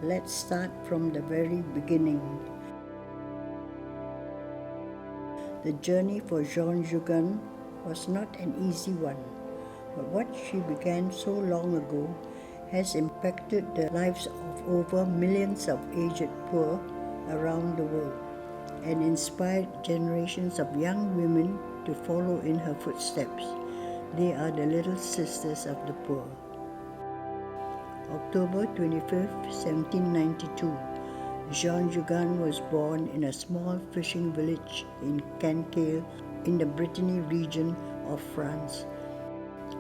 Let's start from the very beginning. The journey for Jean Jugan was not an easy one, but what she began so long ago has impacted the lives of over millions of aged poor around the world and inspired generations of young women to follow in her footsteps. They are the little sisters of the poor. October 25, 1792, Jean Jugan was born in a small fishing village in Cancale in the Brittany region of France.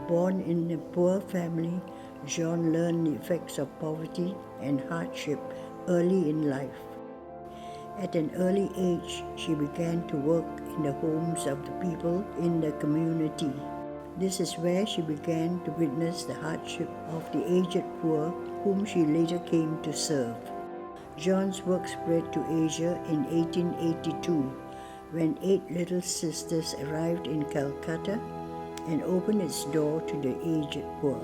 Born in a poor family, Jean learned the effects of poverty and hardship early in life. At an early age, she began to work in the homes of the people in the community. This is where she began to witness the hardship of the aged poor whom she later came to serve. Jean's work spread to Asia in 1882 when 8 little sisters arrived in Calcutta and opened its door to the aged poor.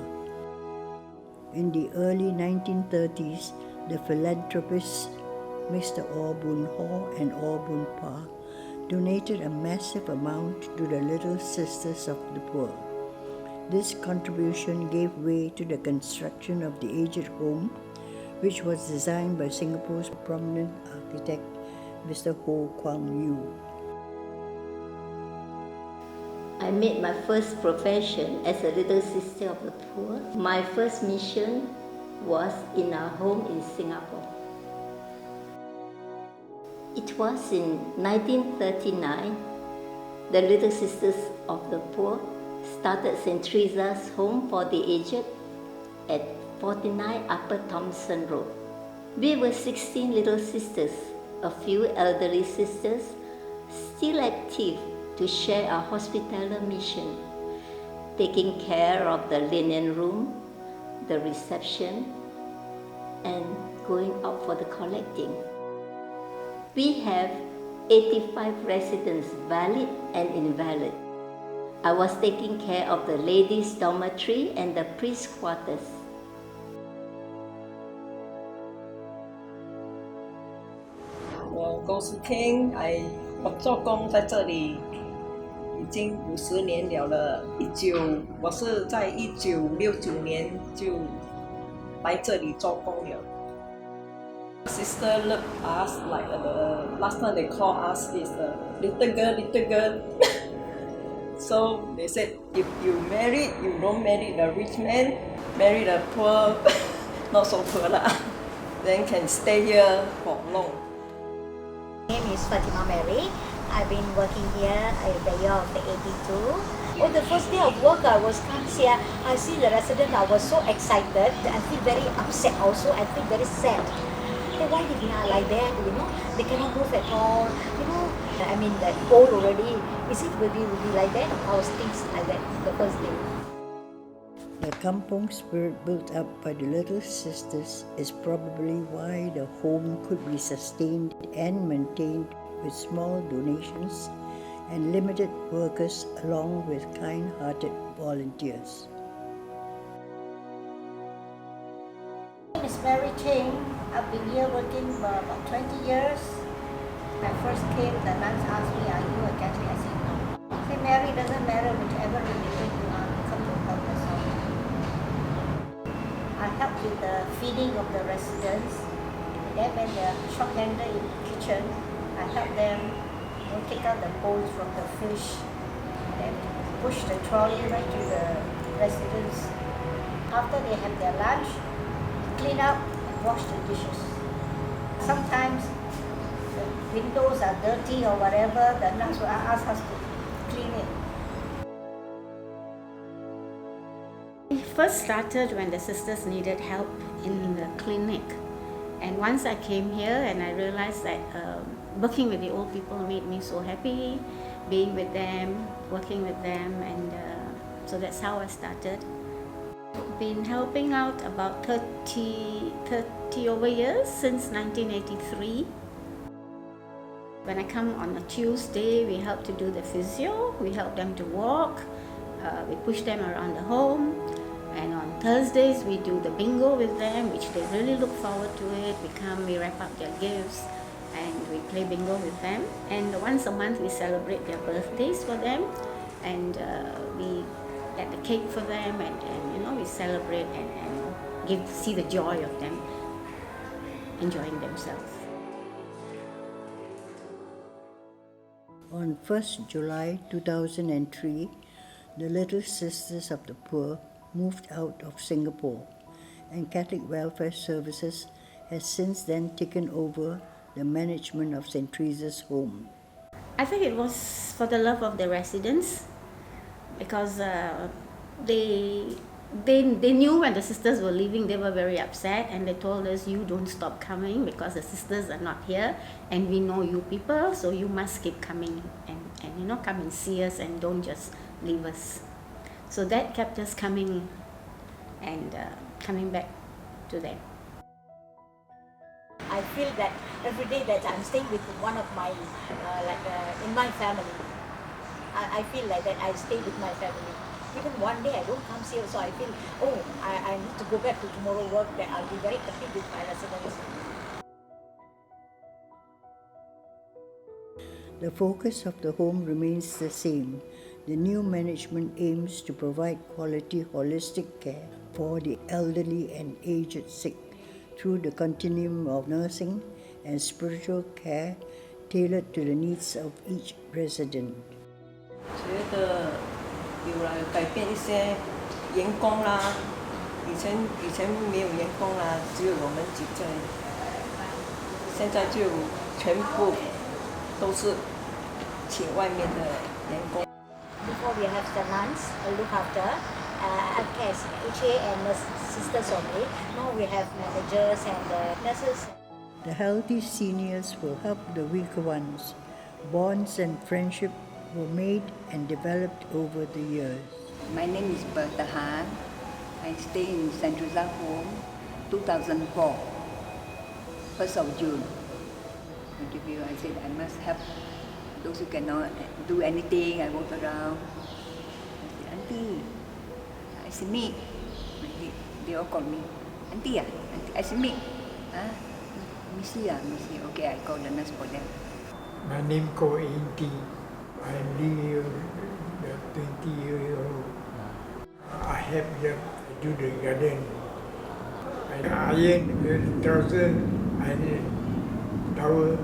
In the early 1930s, the philanthropists Mr. Aw Boon Haw and Aw Boon Pa donated a massive amount to the Little Sisters of the Poor. This contribution gave way to the construction of the aged home, which was designed by Singapore's prominent architect, Mr. Ho Kwang Yew. I made my first profession as a Little Sister of the Poor. My first mission was in our home in Singapore. It was in 1939, the Little Sisters of the Poor started St. Theresa's Home for the Aged at 49 Upper Thomson Road. We were 16 little sisters, a few elderly sisters, still active to share our hospitaller mission, taking care of the linen room, the reception, and going out for the collecting. We have 85 residents, valid and invalid. I was taking care of the ladies' dormitory and the priest quarters.我是 King， 我做工在这里已经50年了。我是在1969年就来这里做工了。Sister look us like the last time they call us is little girl. So they said if you married, you don't marry the rich man, marry the poor, not so poor lah. Then can stay here for long. My name is Fatima Mary. I've been working here in the year of the 82. On the first day of work, I was come here. I see the resident. I was so excited. I feel very upset also. I feel very sad. Hey, why they are like that? They cannot move at all. I mean, that old already. Is it will be like that? I was thinking like that the first day. The kampong spirit built up by the Little Sisters is probably why the home could be sustained and maintained with small donations and limited workers along with kind-hearted volunteers. My name is Mary Ching. I've been here working for about 20 years. When I first came, the nuns asked me, are you a Catholic? I said, no. I said, Mary, doesn't matter whichever religion you are, come to help us all. I help with the feeding of the residents. Then when they're short-handed in the kitchen, I help them take out the bowls from the fish, then push the trolley right to the residents. After they have their lunch, clean up and wash the dishes. Sometimes the windows are dirty or whatever, the nuns will ask us to clean it. It first started when the sisters needed help in the clinic. And once I came here and I realized that working with the old people made me so happy, being with them, working with them, and so that's how I started. Been helping out about 30 over years since 1983. When I come on a Tuesday, we help to do the physio, we help them to walk, we push them around the home, and on Thursdays we do the bingo with them, which they really look forward to it. We wrap up their gifts and we play bingo with them. And once a month we celebrate their birthdays for them, and we get the cake for them, and we celebrate and see the joy of them enjoying themselves. On 1st July 2003, the Little Sisters of the Poor moved out of Singapore, and Catholic Welfare Services has since then taken over the management of St. Teresa's Home. I think it was for the love of the residents, because they knew when the sisters were leaving, they were very upset, and they told us, you don't stop coming because the sisters are not here, and we know you people, so you must keep coming and come and see us and don't just leave us. So that kept us coming and coming back to them. I feel that every day that I'm staying with one of my, in my family, I feel like that I stay with my family. Even one day I don't come here, so I feel, I need to go back to tomorrow work, that I'll be very happy with my residents. The focus of the home remains the same. The new management aims to provide quality holistic care for the elderly and aged sick through the continuum of nursing and spiritual care tailored to the needs of each resident. 觉得有了改变一些员工啦，以前没有员工啦，只有我们几个人，现在就全部都是请外面的员工。 Before we have the nuns look after, cares, HA and nurse sisters only. Now we have managers and nurses. The healthy seniors will help the weaker ones. Bonds and friendship were made and developed over the years. My name is Bertha Han. I stay in St. Theresa Home, 2004, 1st of June. Interview, I said I must help those who cannot do anything. I walk around. I said, Auntie, I said, me. They all call me, Auntie, Auntie. I said, me. Missy, Missy. Okay, I call the nurse for them. My name is Inti. I'm living 20 years old. I help them do the garden. I iron trouser and towel.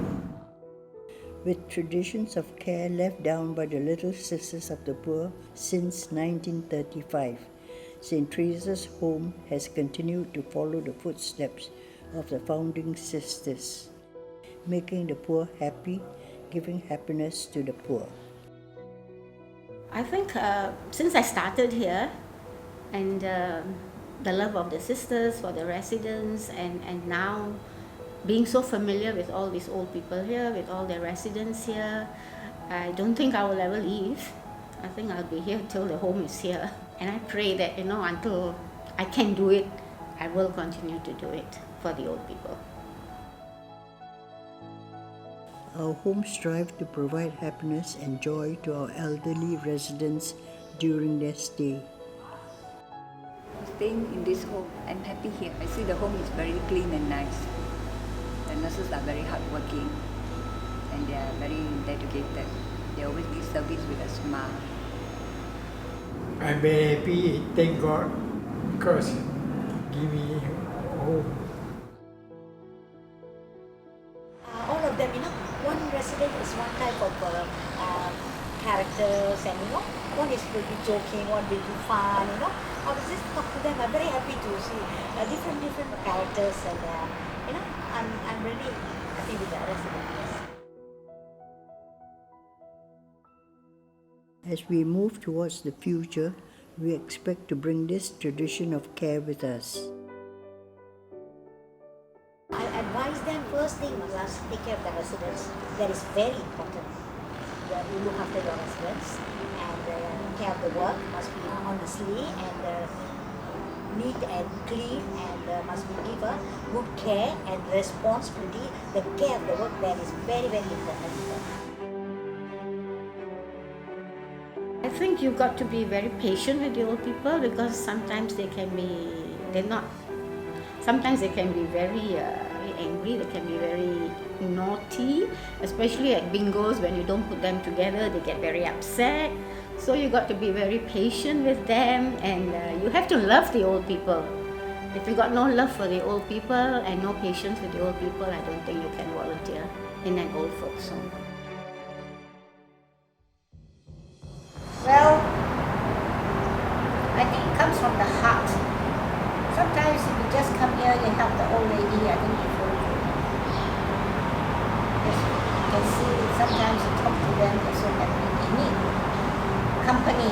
With traditions of care left down by the Little Sisters of the Poor since 1935, St. Teresa's Home has continued to follow the footsteps of the founding sisters, making the poor happy, giving happiness to the poor. I think since I started here, and the love of the sisters for the residents, and now being so familiar with all these old people here, with all the residents here, I don't think I will ever leave. I think I'll be here till the home is here. And I pray that, until I can do it, I will continue to do it for the old people. Our home strives to provide happiness and joy to our elderly residents during their stay. Staying in this home, I'm happy here. I see the home is very clean and nice. The nurses are very hardworking and they are very dedicated. They always give service with a smile. I'm very happy, thank God, because give me home. All of them, one resident is one type of characters, and one will be joking, one will be fun, I was just talk to them. I'm very happy to see different characters, and I'm really happy with the residents. As we move towards the future, we expect to bring this tradition of care with us. I advise them first thing must take care of the residents. That is very important. You look after your residents, and care of the work must be honestly and neat and clean, and must be given good care and responsibility. The care of the work there is very, very important. I think think you've got to be very patient with the old people, because sometimes they can be, sometimes they can be very angry, they can be very naughty, especially at bingos. When you don't put them together, they get very upset. So you got to be very patient with them, and you have to love the old people. If you got no love for the old people and no patience with the old people, I don't think you can volunteer in an old folks home. Well, I think it comes from the heart. Sometimes if you just come here, you help the old lady, I think you feel good. Because you can see sometimes you talk to them, they're so happy. They need company.